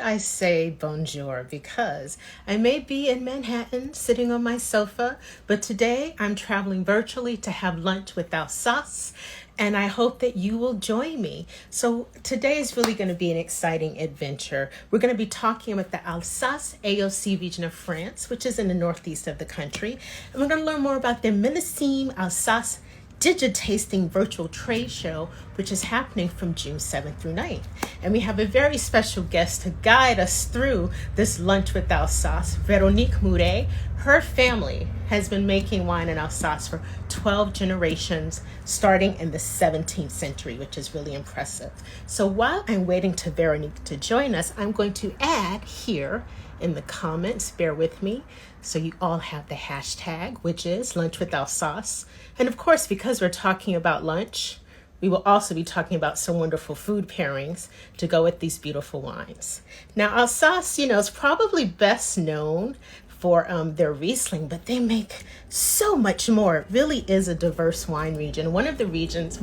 I say bonjour? Because I may be in Manhattan sitting on my sofa, but today I'm traveling virtually to have lunch with Alsace, and I hope that you will join me. So today is really going to be an exciting adventure. We're going to be talking about the Alsace AOC region of France, which is in the northeast of the country, and we're going to learn more about the Millésime Alsace Digitasting virtual trade show, which is happening from June 7th through 9th. And we have a very special guest to guide us through this lunch with Alsace, Véronique Muré. Her family has been making wine in Alsace for 12 generations, starting in the 17th century, which is really impressive. So while I'm waiting to Véronique to join us, I'm going to add here in the comments, bear with me, so you all have the hashtag, which is Lunch with Alsace. And of course, because we're talking about lunch, we will also be talking about some wonderful food pairings to go with these beautiful wines. Now, Alsace, is probably best known for their Riesling, but they make so much more. It really is a diverse wine region. One of the reasons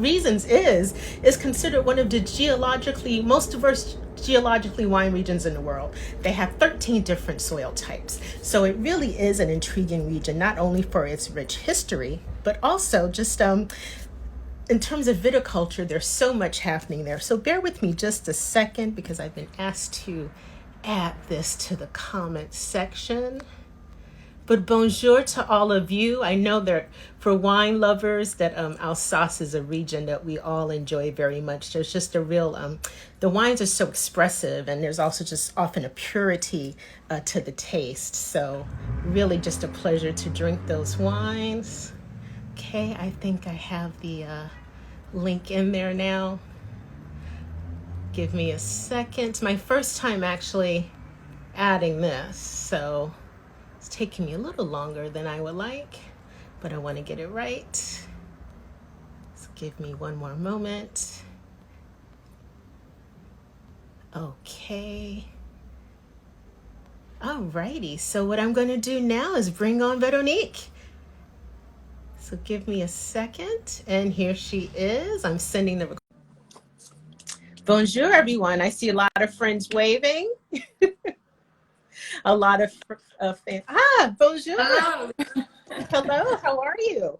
is considered one of the most diverse geologically wine regions in the world. They have 13 different soil types. So it really is an intriguing region, not only for its rich history, but also just in terms of viticulture, there's so much happening there. So bear with me just a second because I've been asked to add this to the comment section. But bonjour to all of you. I know that for wine lovers that Alsace is a region that we all enjoy very much. There's just a real, the wines are so expressive, and there's also just often a purity to the taste. So really just a pleasure to drink those wines. Okay, I think I have the link in there now. Give me a second. It's my first time actually adding this, so it's taking me a little longer than I would like, but I want to get it right. So give me one more moment. Okay. Alrighty, so what I'm going to do now is bring on Veronique. So give me a second, and here she is. I'm sending the bonjour, everyone. I see a lot of friends waving. A lot of fans. Bonjour. Hello. Hello, how are you?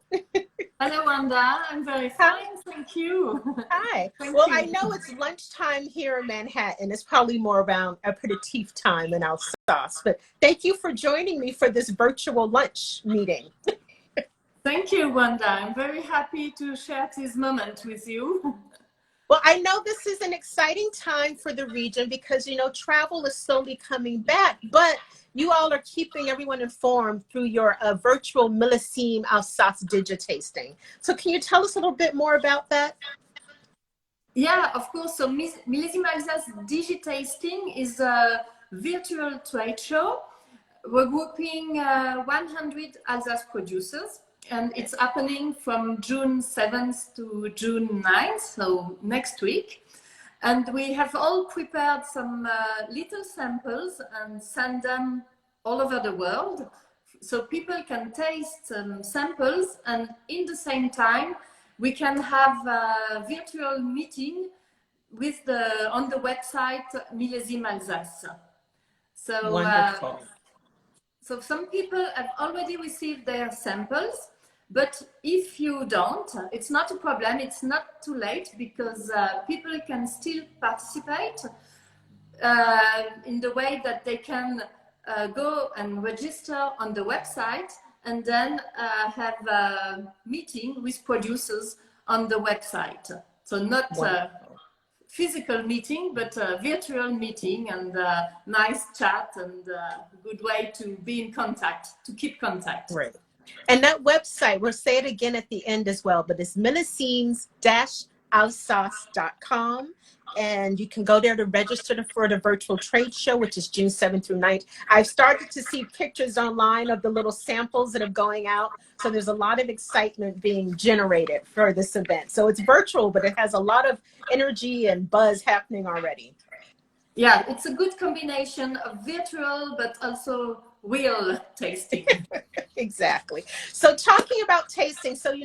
Hello, Wanda. I'm very fine, thank you. Hi. Thank Well, you. I know it's lunchtime here in Manhattan. It's probably more around aperitif time in Alsace, but thank you for joining me for this virtual lunch meeting. Thank you, Wanda. I'm very happy to share this moment with you. Well, I know this is an exciting time for the region because, travel is slowly coming back, but you all are keeping everyone informed through your virtual Millésime Alsace Digitasting. So can you tell us a little bit more about that? Yeah, of course. So Millésime Alsace Digitasting is a virtual trade show. We're grouping 100 Alsace producers, and it's happening from June 7th to June 9th, so next week. And we have all prepared some little samples and send them all over the world. So people can taste samples, and in the same time, we can have a virtual meeting with on the website Millésime Alsace. So, Wonderful. So some people have already received their samples, but if you don't, it's not a problem. It's not too late because people can still participate in the way that they can go and register on the website and then have a meeting with producers on the website. So not physical meeting, but a virtual meeting and a nice chat and a good way to be in contact, to keep contact. Right. And that website, we'll say it again at the end as well, but it's millesimes-alsace.com. And you can go there to register for the virtual trade show, which is June 7th through 9th. I've started to see pictures online of the little samples that are going out. So there's a lot of excitement being generated for this event. So it's virtual, but it has a lot of energy and buzz happening already. Yeah, it's a good combination of virtual, but also real tasting. Exactly. So talking about tasting, so,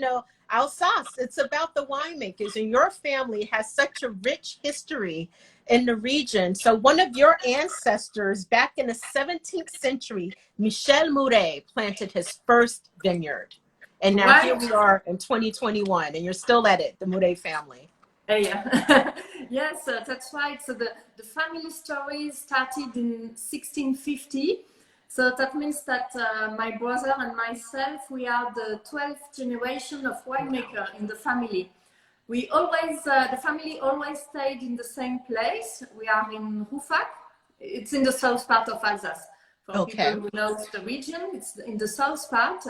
Alsace, it's about the winemakers, and your family has such a rich history in the region. So one of your ancestors back in the 17th century, Michel Muré, planted his first vineyard. And now here Right. we are in 2021, and you're still at it, the Muré family. Yeah. Yes, that's right. So the family story started in 1650. So that means that my brother and myself, we are the 12th generation of winemaker in the family. We always, the family always stayed in the same place. We are in Rouffach. It's in the south part of Alsace. For people Okay. who knows the region, it's in the south part.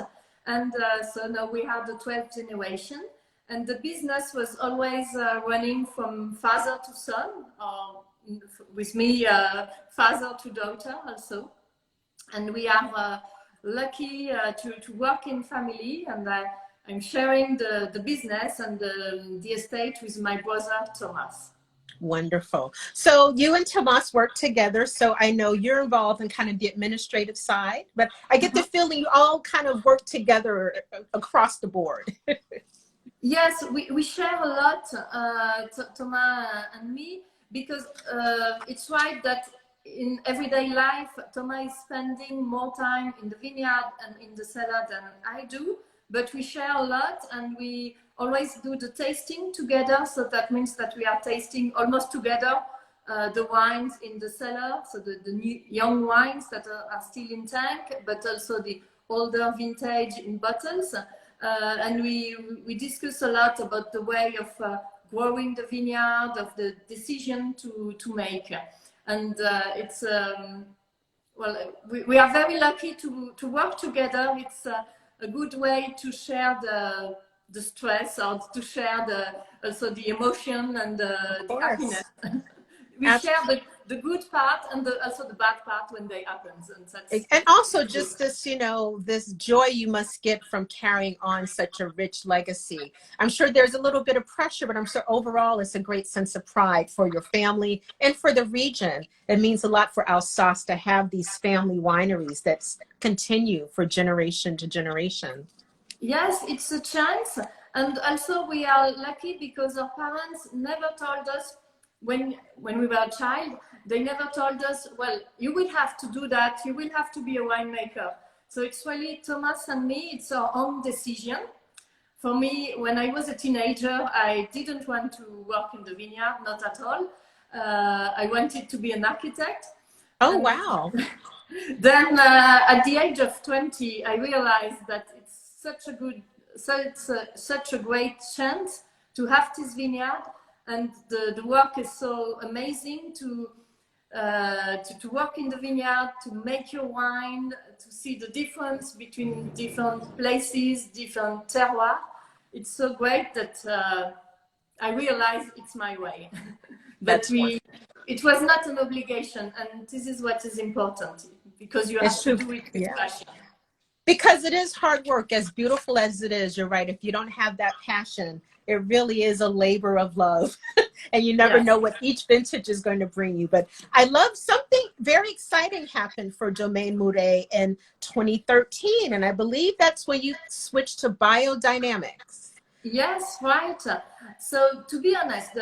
And so now we are the 12th generation. And the business was always running from father to son, or with me, father to daughter also. And we are lucky to work in family, and I'm sharing the business and the estate with my brother Thomas. Wonderful. So you and Tomas work together. So I know you're involved in kind of the administrative sside, but I get the feeling you all kind of work together across the board. Yes, we share a lot, Thomas and me, because it's right that in everyday life, Thomas is spending more time in the vineyard and in the cellar than I do, but we share a lot and we always do the tasting together. So that means that we are tasting almost together the wines in the cellar, so the new young wines that are still in tank, but also the older vintage in bottles. And we discuss a lot about the way of growing the vineyard, of the decision to make. And it's, well, we are very lucky to work together. It's a good way to share the stress, or to share also the emotion and the happiness. We share the good part and also the bad part when they happen. And also just this, you know, this joy you must get from carrying on such a rich legacy. I'm sure there's a little bit of pressure, but I'm sure overall it's a great sense of pride for your family and for the region. It means a lot for Alsace to have these family wineries that continue for generation to generation. Yes, it's a chance. And also we are lucky because our parents never told us when we were a child, they never told us, well, you will have to do that, you will have to be a winemaker. So it's really Thomas and me, it's our own decision. For me, when I was a teenager, I didn't want to work in the vineyard, not at all. I wanted to be an architect. Oh, and wow. Then at the age of 20, I realized that it's such a great chance to have this vineyard. And the work is so amazing to work in the vineyard, to make your wine, to see the difference between different places, different terroir. It's so great that I realized it's my way. But it was not an obligation, and this is what is important, because you have to do it with passion. Because it is hard work, as beautiful as it is, you're right. If you don't have that passion, it really is a labor of love. And you never know what each vintage is going to bring you. But I love something very exciting happened for Domaine Muré in 2013. And I believe that's when you switched to biodynamics. Yes, right. So to be honest,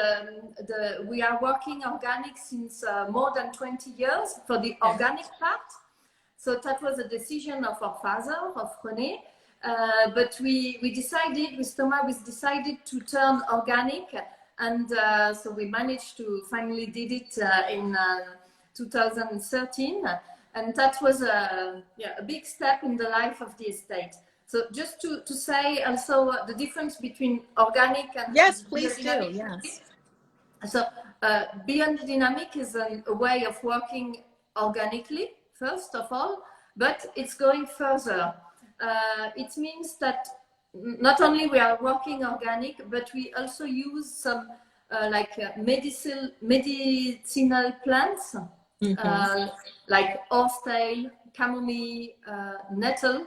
we are working organic since more than 20 years for the organic part. So that was a decision of our father, of René. But we decided, with Thomas, we decided to turn organic. And so we managed to finally did it in 2013. And that was a big step in the life of the estate. So just to say also the difference between organic and please do. Yes. So biodynamic is a way of working organically, first of all, but it's going further. It means that not only we are working organic, but we also use some medicinal plants, like horsetail, chamomile, nettle.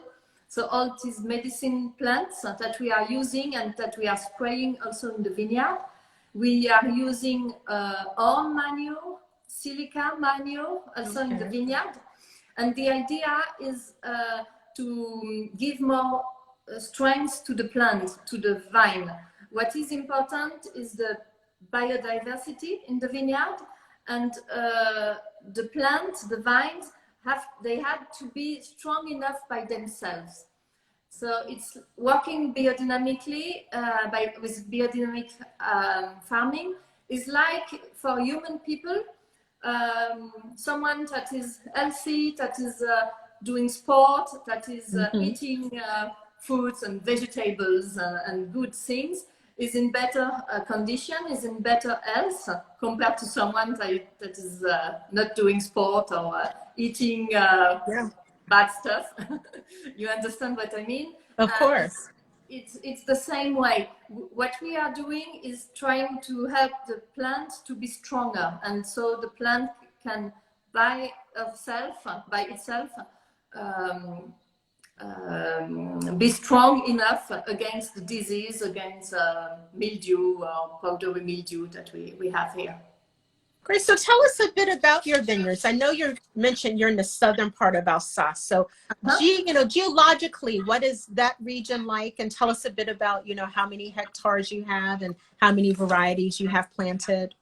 So all these medicine plants that we are using and that we are spraying also in the vineyard. We are using own manure, silica manure also in the vineyard. And the idea is to give more strength to the plant, to the vine. What is important is the biodiversity in the vineyard and the plants, the vines, they had to be strong enough by themselves. So it's working biodynamically with biodynamic farming is like for human people, someone that is healthy, that is doing sport, that is eating fruits and vegetables and good things, is in better condition, is in better health compared to someone that is not doing sport or eating bad stuff. You understand what I mean? Of course. It's the same way. What we are doing is trying to help the plant to be stronger, and so the plant can by itself be strong enough against the disease, against mildew or powdery mildew that we have here. Great. So tell us a bit about your vineyards. I know you mentioned you're in the southern part of Alsace. So, geologically, what is that region like? And tell us a bit about, how many hectares you have and how many varieties you have planted.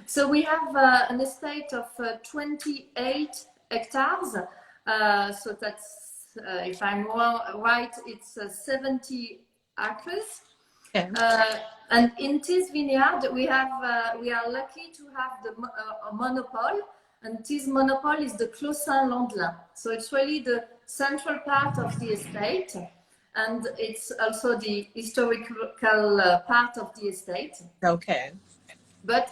So we have an estate of 28 hectares. So that's, if I'm right, it's 70 acres. Okay. And in this vineyard, we are lucky to have a monopole, and this monopole is the Clos-Saint-Landelin. So it's really the central part of the estate, and it's also the historical part of the estate. Okay. But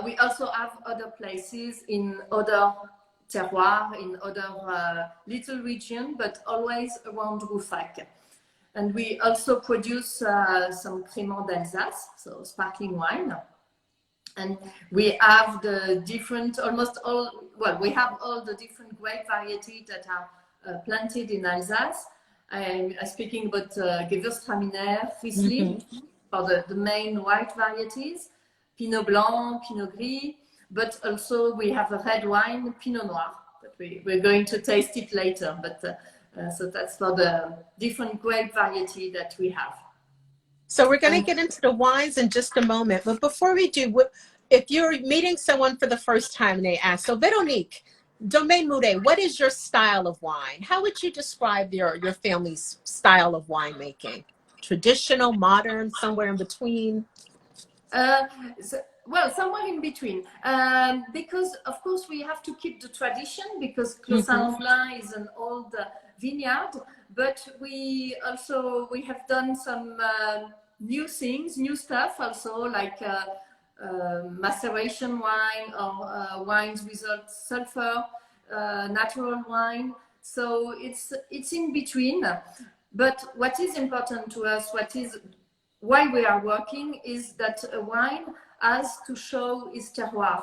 we also have other places in other terroirs, in other little regions, but always around Rouffach. And we also produce some Crémant d'Alsace, so sparkling wine. And we have the different, we have all the different grape varieties that are planted in Alsace. I'm speaking about Gewürztraminer, Riesling, for the main white varieties, Pinot Blanc, Pinot Gris, but also we have a red wine, Pinot Noir, but we're going to taste it later. But so that's for the different grape variety that we have. So we're going to get into the wines in just a moment. But before we do, if you're meeting someone for the first time and they ask, so Véronique, Domaine Muré, what is your style of wine? How would you describe your family's style of winemaking? Traditional, modern, somewhere in between? Well, somewhere in between, because of course we have to keep the tradition, because Clos-Saint-Landelin is an old vineyard, but we have done some new things, new stuff also, like maceration wine or wines without sulfur, natural wine. So it's in between. But what is important to us, why we are working, is that a wine has to show its terroir.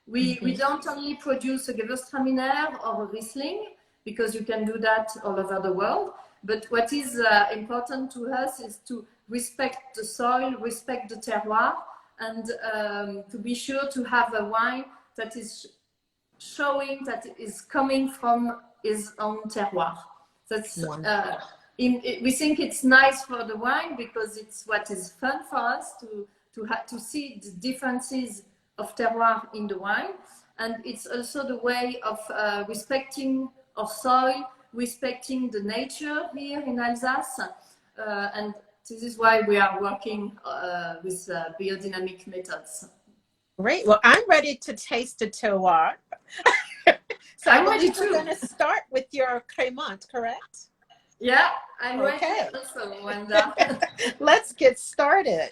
We don't only produce a Gewürztraminer or a Riesling, because you can do that all over the world. But what is important to us is to respect the soil, respect the terroir, and to be sure to have a wine that is showing that is coming from his own terroir. That's we think it's nice for the wine, because it's what is fun for us to see the differences of terroir in the wine, and it's also the way of respecting our soil, respecting the nature here in Alsace, and this is why we are working with biodynamic methods. Great. Well, I'm ready to taste the terroir. So I'm ready. We're going to start with your Crémant, correct? Yeah, I'm ready also, Wanda. Let's get started.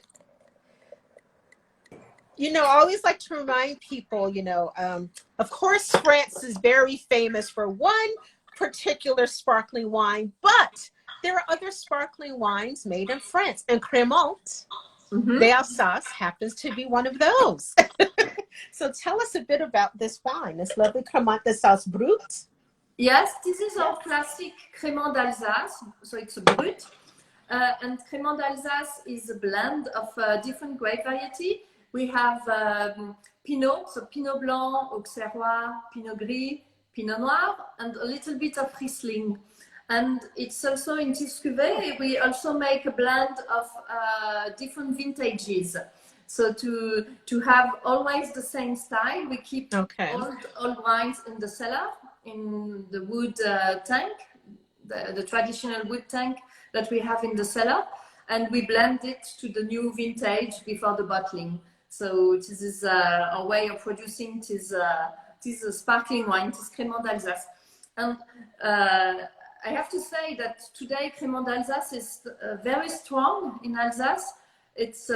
I always like to remind people, of course, France is very famous for one particular sparkling wine, but there are other sparkling wines made in France, and Crémant d'Alsace happens to be one of those. So tell us a bit about this wine, this lovely Crémant d'Alsace Brut. Yes, this is our classic Crémant d'Alsace, so it's a Brut. And Crémant d'Alsace is a blend of different grape variety. We have Pinot, so Pinot Blanc, Auxerrois, Pinot Gris, Pinot Noir, and a little bit of Riesling. And it's also in this cuvée, we also make a blend of different vintages. So to have always the same style, we keep Okay. old wines in the cellar, in the wood tank, the traditional wood tank that we have in the cellar, and we blend it to the new vintage before the bottling. So this is our way of producing this sparkling wine, this Crémant d'Alsace. And I have to say that today Crémant d'Alsace is very strong in Alsace. It's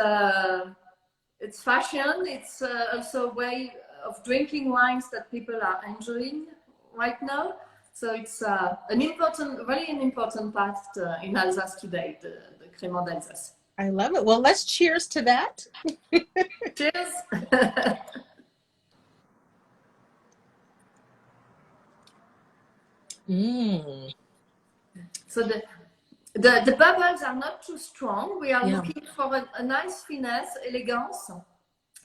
fashion. It's also a way of drinking wines that people are enjoying right now. So it's really an important part in Alsace today, the Crémant d'Alsace. I love it. Well, let's cheers to that. Cheers. So the bubbles are not too strong. We are looking for a nice finesse, elegance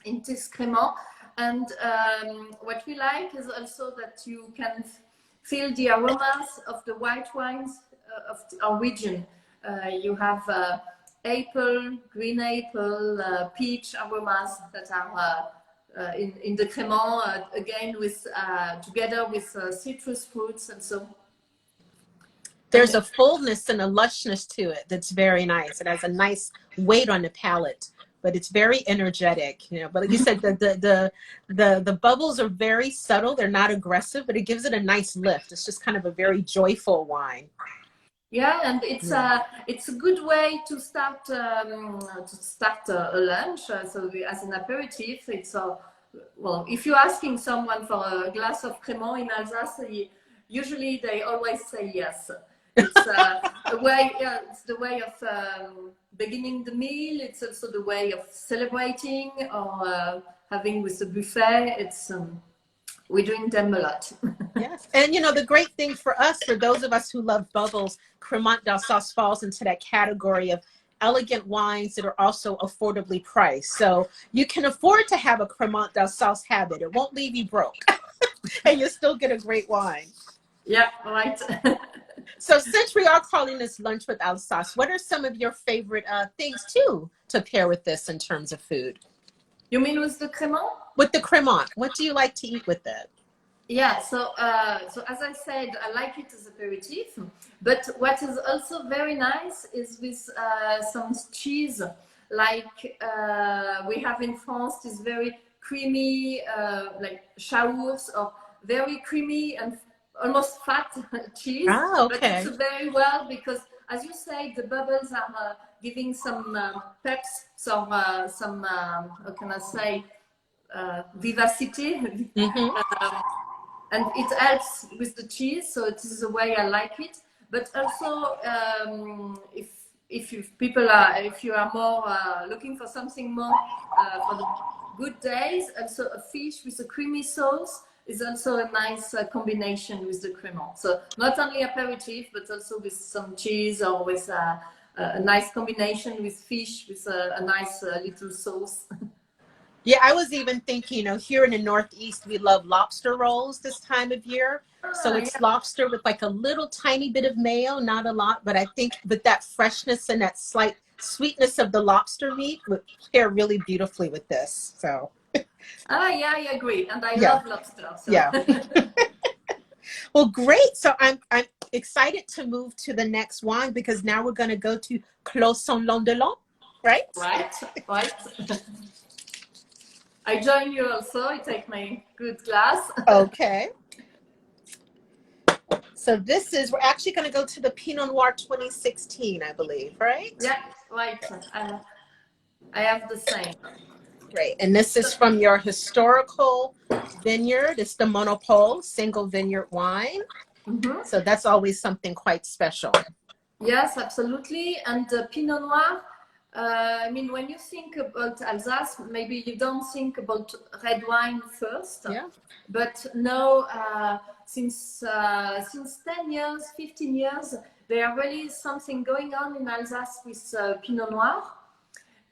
in this Crémant. And what we like is also that you can feel the aromas of the white wines of our region. You have apple, green apple, peach aromas that are in the Crémant, again with together with citrus fruits and so. There's a fullness and a lushness to it that's very nice. It has a nice weight on the palate, but it's very energetic, you know. But like you said, the bubbles are very subtle. They're not aggressive, but it gives it a nice lift. It's just kind of a very joyful wine. Yeah, and it's a good way to start a lunch. So as an aperitif, it's well, if you're asking someone for a glass of Crémant in Alsace, usually they always say yes. It's it's the way of beginning the meal. It's also the way of celebrating or having with the buffet. It's we're doing them a lot. Yes, and you know, the great thing for us, for those of us who love bubbles, Crémant d'Alsace falls into that category of elegant wines that are also affordably priced. So you can afford to have a Crémant d'Alsace habit. It won't leave you broke, and you'll still get a great wine. Yeah, right. So since we are calling this Lunch with Alsace, what are some of your favorite things to pair with this in terms of food? You mean with the Crémant? With the Crémant, what do you like to eat with it? Yeah, so as I said, I like it as aperitif. But what is also very nice is with some cheese, like we have in France this very creamy, like chaours, or very creamy and almost fat cheese. Ah, okay. But it's very well because, as you say, the bubbles are giving some peps, some how can I say, vivacity. And it helps with the cheese, so it is the way I like it. But also, if you are more looking for something more for the good days, also a fish with a creamy sauce is also a nice combination with the Crémant. So not only aperitif, but also with some cheese or with a nice combination with fish with a nice little sauce. Yeah, I was even thinking, you know, here in the Northeast, we love lobster rolls this time of year. So it's lobster with like a little tiny bit of mayo, not a lot, but I think with that freshness and that slight sweetness of the lobster meat would pair really beautifully with this. So. Yeah, I agree. And I love lobster. So. Yeah. Well, great. So I'm excited to move to the next wine because now we're going to go to Clos Saint-Landelon, right? Right. I join you also. I take my good glass. Okay. So we're actually going to go to the Pinot Noir 2016, I believe, right? Yeah, right. I have the same. Great. And this is from your historical vineyard. It's the Monopole single vineyard wine. Mm-hmm. So that's always something quite special. Yes, absolutely. And Pinot Noir, I mean, when you think about Alsace, maybe you don't think about red wine first. Yeah. But no, since 10 years, 15 years, there really is something going on in Alsace with Pinot Noir.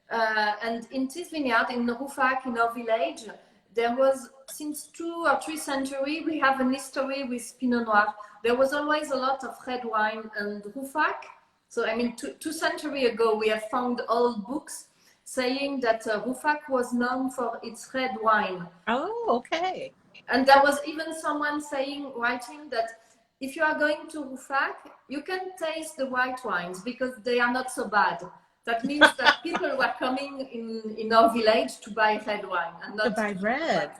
And in this vineyard, in Rouffach, in our village, there was, since 2 or 3 centuries, we have an history with Pinot Noir. There was always a lot of red wine and Rouffach. So, I mean, two centuries ago, we have found old books saying that Rouffach was known for its red wine. Oh, okay. And there was even someone writing that if you are going to Rouffach, you can taste the white wines because they are not so bad. That means that people were coming in our village to buy red wine and not To buy red.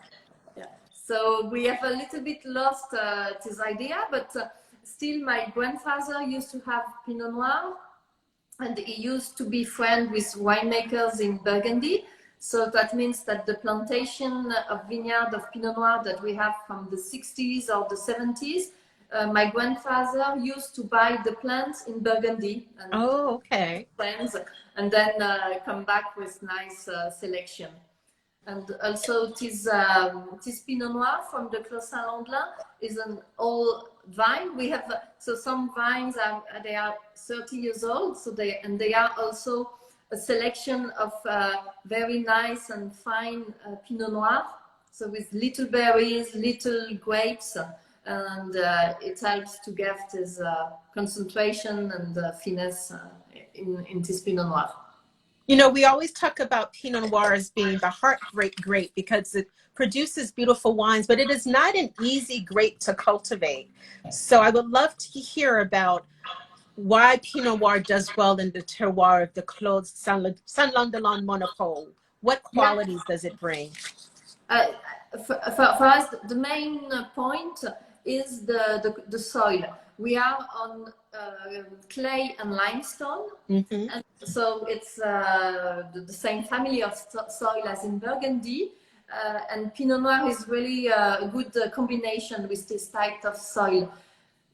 Yeah. So we have a little bit lost this idea, but still my grandfather used to have Pinot Noir, and he used to be friend with winemakers in Burgundy. So that means that the plantation of vineyard of Pinot Noir that we have from the 60s or the 70s, my grandfather used to buy the plants in Burgundy. And oh, okay. Friends, and then come back with nice selection. And also this Pinot Noir from the Clos Saint-Landelin is an old vine. We have so some vines they are 30 years old, so they are also a selection of very nice and fine Pinot Noir. So with little berries, little grapes, and it helps to get this concentration and finesse in this Pinot Noir. You know, we always talk about Pinot Noir as being the heartbreak grape because it produces beautiful wines, but it is not an easy grape to cultivate. So I would love to hear about why Pinot Noir does well in the terroir of the Clos Saint-Landelin monopole. What qualities does it bring? For us, the main point is the soil. We are on clay and limestone, and so it's the same family of soil as in Burgundy. And Pinot Noir is really a good combination with this type of soil.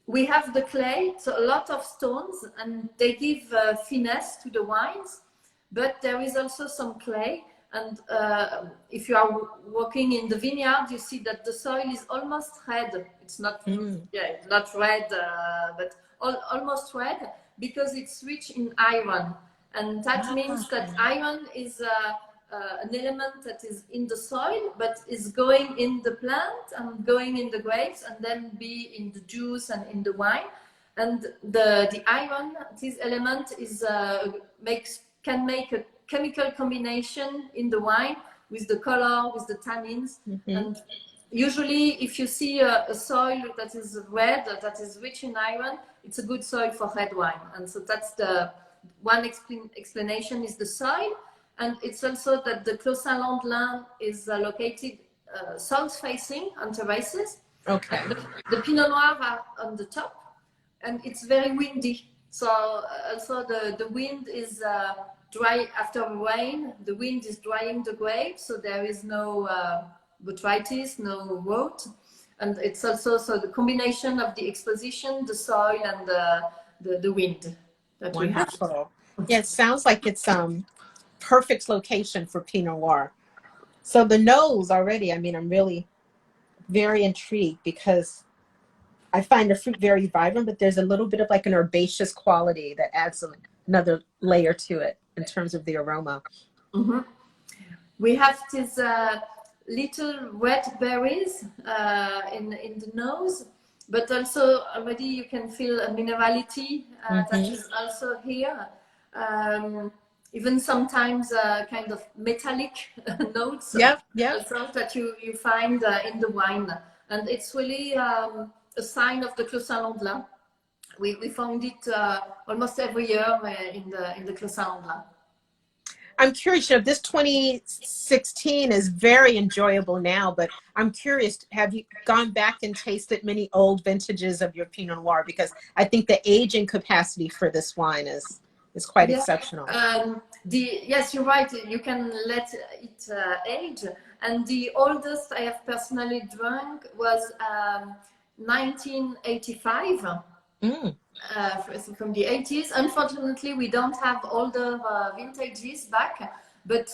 We have the clay, so a lot of stones, and they give finesse to the wines, but there is also some clay. And if you are walking in the vineyard, you see that the soil is almost red. It's not, not red, but almost red because it's rich in iron. And that means that iron is an element that is in the soil, but is going in the plant and going in the grapes and then be in the juice and in the wine. And the iron, this element is can make a chemical combination in the wine with the color, with the tannins. And usually if you see a soil that is red, that is rich in iron, it's a good soil for red wine. And so that's the one explanation is the soil. And it's also that the Clos Saint-Landelin is located south facing on terraces. Okay. The Pinot Noir are on the top, and it's very windy. So also the wind is dry after rain. The wind is drying the grapes, so there is no botrytis, no rot. And it's also so the combination of the exposition, the soil, and the wind that we have. Wonderful. Yeah, it sounds like it's perfect location for Pinot Noir. So the nose already, I mean, I'm really very intrigued because I find the fruit very vibrant, but there's a little bit of like an herbaceous quality that adds another layer to it in terms of the aroma. We have these little red berries in the nose, but also already you can feel a minerality that is also here. Even sometimes kind of metallic notes also that you find in the wine. And it's really a sign of the Clos Saint-Landelin. We found it almost every year in the Clos Saint-Landelin. I'm curious, you know, this 2016 is very enjoyable now, but I'm curious, have you gone back and tasted many old vintages of your Pinot Noir? Because I think the aging capacity for this wine is quite exceptional. Yes, you're right. You can let it age. And the oldest I have personally drunk was 1985 from the 80s. Unfortunately, we don't have older vintages back, but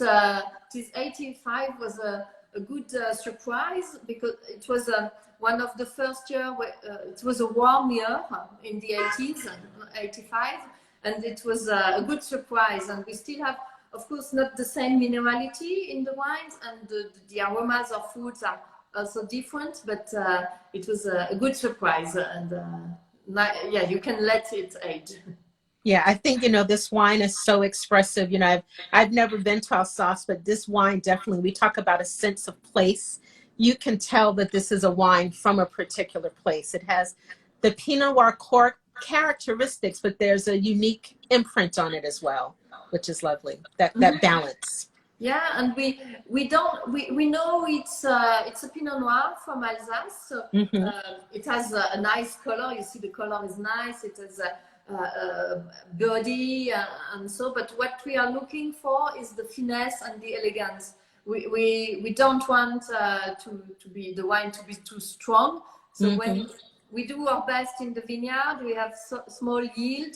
this 85 was a good surprise because it was one of the first year where it was a warm year in the 80s, 85. And it was a good surprise. And we still have, of course, not the same minerality in the wines, and the aromas of foods are also different, but it was a good surprise. And yeah, you can let it age. Yeah, I think, this wine is so expressive. I've never been to Alsace, but this wine definitely, we talk about a sense of place. You can tell that this is a wine from a particular place. It has the Pinot Noir core characteristics, but there's a unique imprint on it as well, which is lovely. That balance. Yeah, and we know it's a Pinot Noir from Alsace, so Hmm. it has a nice color. You see, the color is nice. It has a body and so. But what we are looking for is the finesse and the elegance. We don't want to be the wine to be too strong. So when we do our best in the vineyard, we have small yield,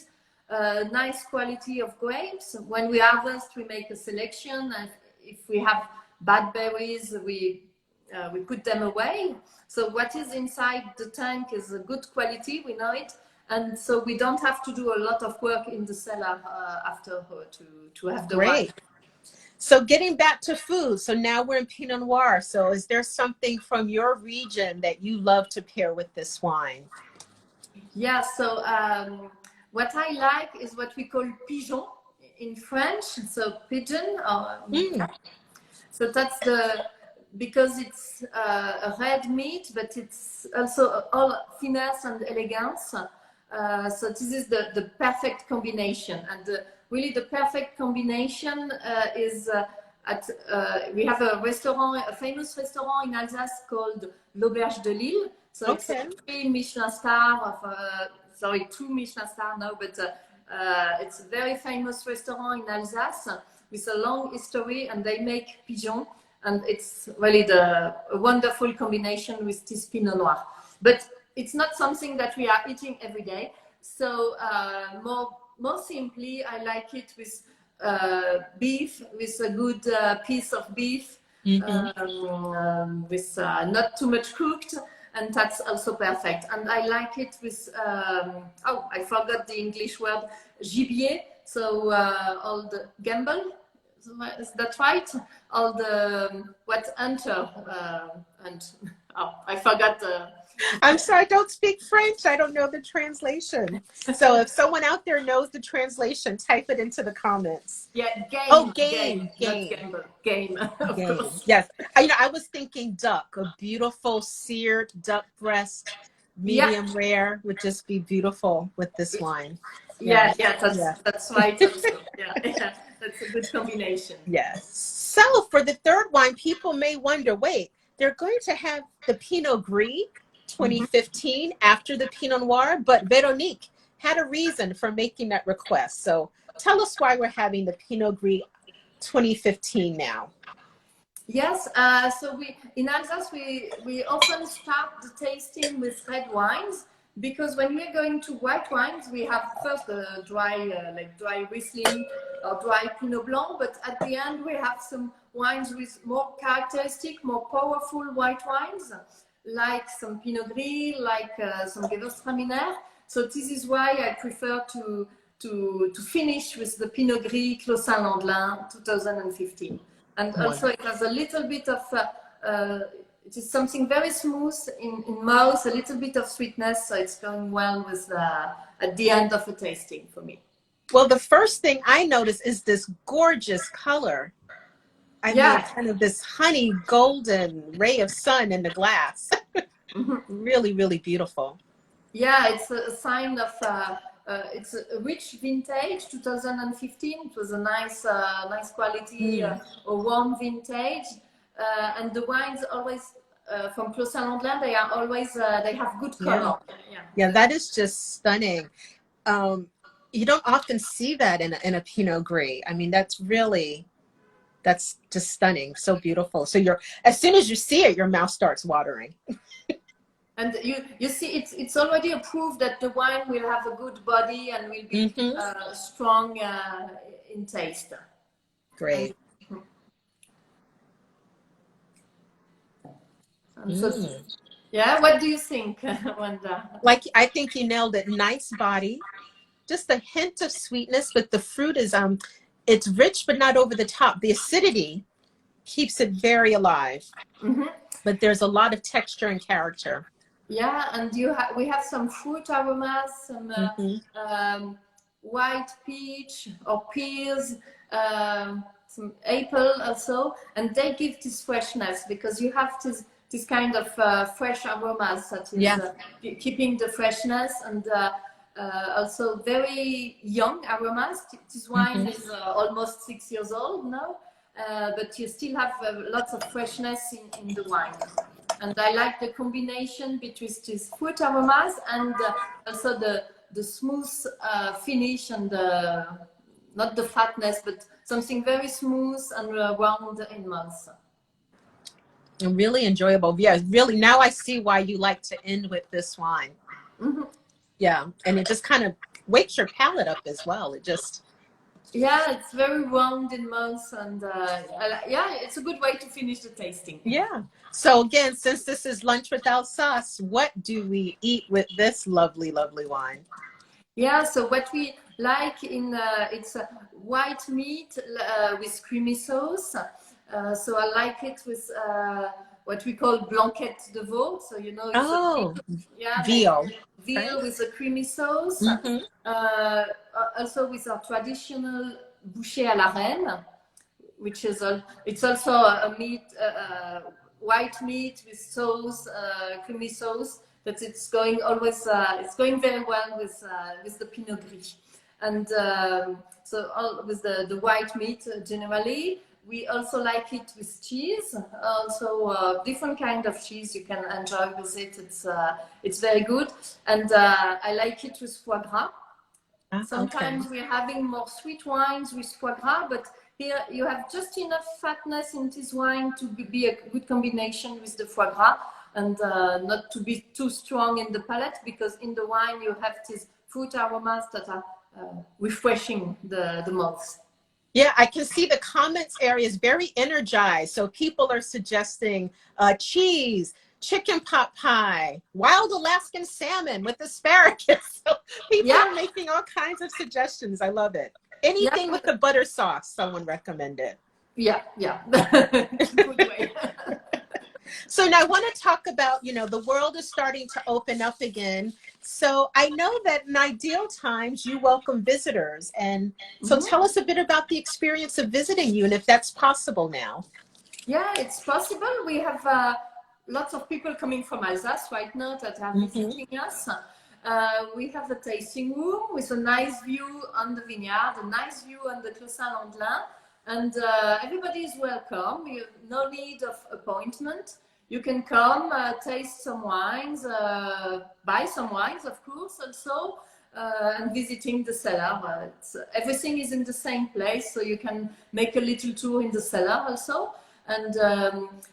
nice quality of grapes. When we harvest, we make a selection, and if we have bad berries, we put them away. So what is inside the tank is a good quality, we know it, and so we don't have to do a lot of work in the cellar after to have the wine. Great. So getting back to food, so now we're in Pinot Noir. So is there something from your region that you love to pair with this wine? Yeah, so what I like is what we call pigeon in French. So pigeon. So that's because it's a red meat, but it's also all finesse and elegance. So this is the perfect combination. And really the perfect combination is we have a restaurant, a famous restaurant in Alsace called l'Auberge de Lille. So it's a 3 Michelin star sorry, 2 Michelin star now, but it's a very famous restaurant in Alsace with a long history, and they make pigeon, and it's really a wonderful combination with this Pinot Noir. But it's not something that we are eating every day. So more simply, I like it with beef, with a good piece of beef, with not too much cooked, and that's also perfect. And I like it with, I forgot the English word, gibier. So all the gamble, is that right? All the, what hunter, and I forgot. I'm sorry, I don't speak French. I don't know the translation. So if someone out there knows the translation, type it into the comments. Yeah, game. Oh, game. Not gamble. Game, of course. Yes. I was thinking duck, a beautiful seared duck breast, medium rare would just be beautiful with this wine. Yeah, that's right. Also. Yeah, that's a good combination. Yes. So for the third wine, people may wonder, wait, they're going to have the Pinot Gris 2015 after the Pinot Noir, but Véronique had a reason for making that request. So tell us why we're having the Pinot Gris 2015 now. Yes, so in Alsace we often start the tasting with red wines, because when we're going to white wines, we have first the dry Riesling or dry Pinot Blanc, but at the end we have some wines with more characteristic, more powerful white wines, like some Pinot Gris, like some Gewürztraminer. So this is why I prefer to finish with the Pinot Gris Clos Saint-Landelin 2015. And also it has a little bit of, it is something very smooth in mouth, a little bit of sweetness, so it's going well with at the end of a tasting for me. Well, the first thing I noticed is this gorgeous color. I mean, kind of this honey golden ray of sun in the glass. Really, really beautiful. Yeah, it's a sign of, it's a rich vintage, 2015. It was a nice quality, a warm vintage. And the wines always, from Clos Saint-Landelin, they are always, they have good color. Yeah, that is just stunning. You don't often see that in a Pinot Gris. I mean, that's just stunning. So beautiful. So as soon as you see it, your mouth starts watering. And you see, it's already approved that the wine will have a good body and will be strong in taste. Great. So, yeah, what do you think, Wanda? Like, I think you nailed it. Nice body, just a hint of sweetness, but the fruit is it's rich but not over the top. The acidity keeps it very alive, but there's a lot of texture and character. Yeah, and we have some fruit aromas, some white peach or pears, some apple also, and they give this freshness because you have this kind of fresh aromas that is keeping the freshness, and also very young aromas. This wine is almost 6 years old now, but you still have lots of freshness in the wine. And I like the combination between these fruit aromas and also the smooth finish and not the fatness, but something very smooth and round in mouth. And really enjoyable. Yeah, really. Now I see why you like to end with this wine. Yeah, and it just kind of wakes your palate up as well. It just... Yeah, it's very round in mouth, and yeah, it's a good way to finish the tasting. Yeah. So again, since this is Lunch with Alsace, what do we eat with this lovely, lovely wine? Yeah, so what we like in it's white meat with creamy sauce. So I like it with what we call blanquette de veau. So you know, it's veal. Veal with a creamy sauce. Also with our traditional bouchée à la reine, which is it's also a meat, white meat with sauce, creamy sauce. That it's going always, it's going very well with the Pinot Gris, and so with the white meat generally. We also like it with cheese, also different kind of cheese you can enjoy with it. It's very good, and I like it with foie gras. Sometimes we're having more sweet wines with foie gras, but here you have just enough fatness in this wine to be a good combination with the foie gras, and not to be too strong in the palate, because in the wine you have these fruit aromas that are refreshing the mouth. Yeah, I can see the comments area is very energized. So people are suggesting cheese, chicken pot pie, wild Alaskan salmon with asparagus. So people are making all kinds of suggestions. I love it. Anything with the butter sauce, someone recommended. Yeah. Good way. So now I want to talk about, you know, the world is starting to open up again. So I know that in ideal times you welcome visitors. And so tell us a bit about the experience of visiting you and if that's possible now. Yeah, it's possible. We have lots of people coming from Alsace right now that are visiting us. We have a tasting room with a nice view on the vineyard, a nice view on the Clos Saint-Landelin. And everybody is welcome. You have no need of appointment. You can come, taste some wines, buy some wines, of course, also, and visiting the cellar. Everything is in the same place, so you can make a little tour in the cellar also. And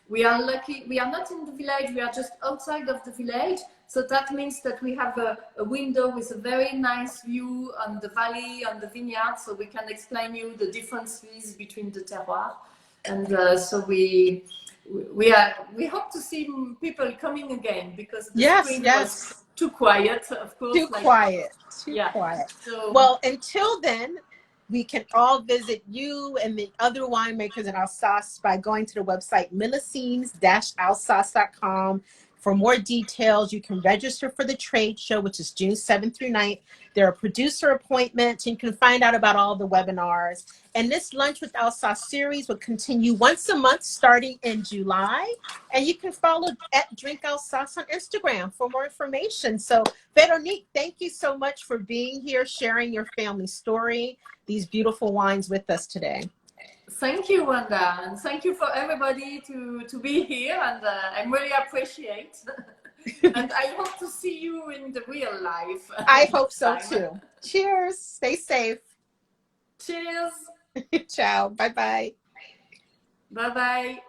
we are lucky. We are not in the village. We are just outside of the village. So that means that we have a window with a very nice view on the valley, on the vineyard, so we can explain you the differences between the terroir. And so we hope to see people coming again, because the spring was too quiet, of course. Too quiet. So, well, until then, we can all visit you and the other winemakers in Alsace by going to the website millesines-alsace.com. For more details, you can register for the trade show, which is June 7th through 9th. There are producer appointments. You can find out about all the webinars. And this Lunch with Alsace series will continue once a month starting in July. And you can follow at Drink Alsace on Instagram for more information. So, Véronique, thank you so much for being here, sharing your family story, these beautiful wines with us today. Thank you, Wanda, and thank you for everybody to be here, and I really appreciate. And I hope to see you in the real life. I hope so too. Cheers. Stay safe. Cheers. Ciao. Bye-bye. Bye-bye.